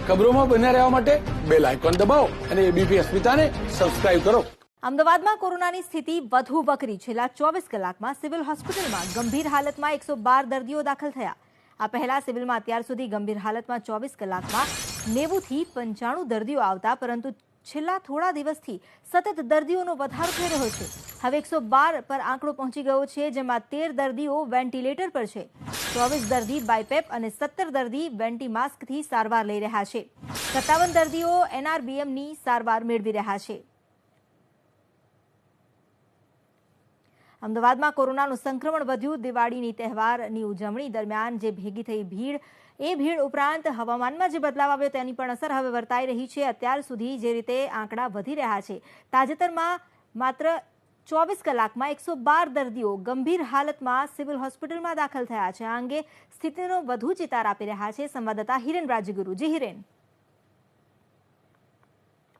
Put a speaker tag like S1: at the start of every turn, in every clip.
S1: ખબરોમાં બન્યા રહેવા માટે બેલ આઇકોન દબાવો અને એબીપી અસ્મિતાને સબસ્ક્રાઇબ કરો।
S2: અમદાવાદમાં કોરોનાની સ્થિતિ વધુ વકરી। છેલ્લા 24 કલાકમાં સિવિલ હોસ્પિટલમાં ગંભીર હાલતમાં 112 દર્દીઓ દાખલ થયા। આ પહેલા સિવિલમાં અત્યાર સુધી ગંભીર હાલતમાં 24 કલાકમાં 90 થી 95 દર્દીઓ આવતા, પરંતુ છેલ્લા થોડા દિવસથી સતત દર્દીઓનો વધારો થઈ રહ્યો છે। હવે 112 પર આંકડો પહોંચી ગયો છે, જેમાં 13 દર્દીઓ વેન્ટિલેટર પર છે, 24 દર્દી બાયપેપ અને 17 દર્દી વેન્ટીમાસ્કથી સારવાર લઈ રહ્યા છે। 57 દર્દીઓ એનઆરબીએમની સારવાર મેળવી રહ્યા છે। અમદાવાદમાં કોરોનાનું સંક્રમણ વધ્યું। દિવાળીની તહેવારની ઉજવણી દરમિયાન જે ભેગી થઈ ભીડ, એ ભીડ ઉપરાંત હવામાનમાં જે બદલાવ આવ્યો તેની પણ અસર હવે વર્તાઈ રહી છે। અત્યાર સુધી જે રીતે આંકડા વધી રહ્યા છે, તાજેતરમાં માત્ર 24 કલાકમાં 112 દર્દીઓ ગંભીર હાલતમાં સિવિલ હોસ્પિટલમાં દાખલ થયા છે। આ અંગે સ્થિતિનો વધુ ચિતાર આપી રહ્યા છે સંવાદદાતા હિરેન રાજગુરુ। જી હિરેન,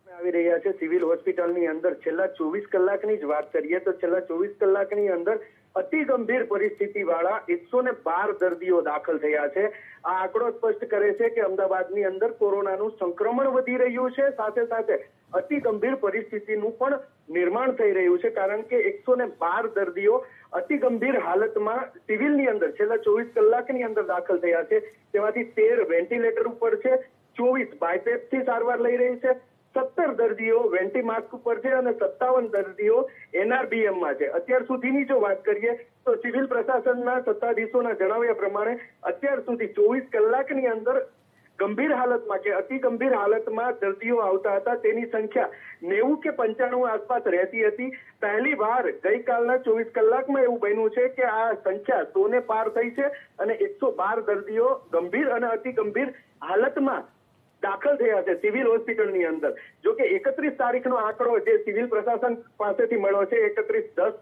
S3: આવી રહ્યા છે સિવિલ હોસ્પિટલની અંદર છેલ્લા 24 કલાકની જ વાત કરીએ તો છેલ્લા 24 કલાકની અંદર અતિ ગંભીર પરિસ્થિતિ વાળા 112 દર્દીઓ દાખલ થયા છે। આ આંકડો સ્પષ્ટ કરે છે કે અમદાવાદની અંદર કોરોનાનું સંક્રમણ વધી રહ્યું છે, સાથે સાથે અતિ ગંભીર પરિસ્થિતિનું પણ નિર્માણ થઈ રહ્યું છે, કારણ કે 112 દર્દીઓ અતિ ગંભીર હાલતમાં સિવિલની અંદર છેલ્લા 24 કલાકની અંદર દાખલ થયા છે। તેમાંથી 13 વેન્ટિલેટર ઉપર છે, 24 બાયપેપથી સારવાર લઈ રહી છે, 17 દર્દીઓ વેન્ટીમાસ્ક ઉપર છે અને 57 દર્દીઓ એનઆરબીએમમાં છે। અત્યાર સુધીની જો વાત કરીએ તો સિવિલ પ્રશાસનના સત્તાધીશોના જણાવ્યા પ્રમાણે અત્યાર સુધી 24 કલાકની અંદર ગંભીર હાલતમાં કે અતિ ગંભીર હાલતમાં દર્દીઓ આવતા હતા તેની સંખ્યા 90 કે 95 આસપાસ રહેતી હતી। પહેલી વાર ગઈકાલના 24 કલાકમાં એવું બન્યું છે કે આ સંખ્યા 100 ને પાર થઈ છે અને 112 દર્દીઓ ગંભીર અને અતિ ગંભીર હાલતમાં દાખલ થયા છે સિવિલ હોસ્પિટલની અંદર। જો કે 31 તારીખનો આંકડો જે સિવિલ પ્રશાસન પાસેથી મળ્યો છે, 31/10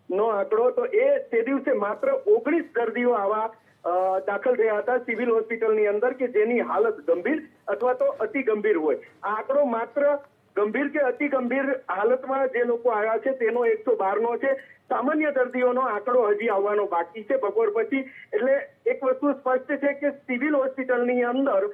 S3: નો આંકડો, તો તે દિવસે માત્ર 19 દર્દીઓ આવા દાખલ થયા હતા સિવિલ હોસ્પિટલની અંદર કે જેની હાલત ગંભીર અથવા તો અતિ ગંભીર હોય। આ આંકડો માત્ર ગંભીર કે અતિ ગંભીર હાલતમાં જે લોકો આવ્યા છે તેનો 112 છે। સામાન્ય દર્દીઓનો આંકડો હજી આવવાનો બાકી છે બપોર પછી। એટલે એક વસ્તુ સ્પષ્ટ છે કે સિવિલ હોસ્પિટલની અંદર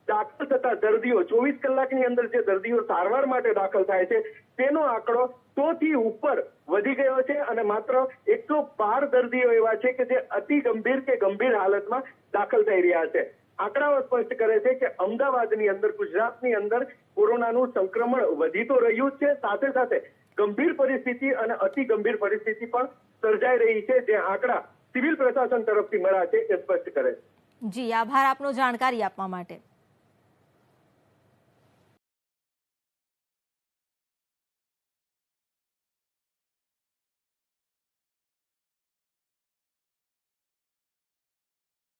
S3: દાખલ થતા દર્દીઓ 24 કલાકની અંદર જે દર્દીઓ સારવાર માટે દાખલ થાય છે તેનો આંકડો 100 થી ઉપર વધી ગયો છે અને માત્ર 112 દર્દીઓ એવા છે કે જે અતિ ગંભીર કે ગંભીર હાલતમાં દાખલ થઈ રહ્યા છે। આંકડાઓ સ્પષ્ટ કરે છે કે અમદાવાદની અંદર, ગુજરાતની અંદર કોરોનાનું સંક્રમણ વધી તો રહ્યું છે, સાથે સાથે ગંભીર પરિસ્થિતિ અને અતિ ગંભીર પરિસ્થિતિ પણ સર્જાઈ રહી છે, જે આંકડા સિવિલ પ્રશાસન તરફથી મળ્યા છે એ સ્પષ્ટ કરે છે।
S2: જી, આભાર આપનો જાણકારી આપવા માટે।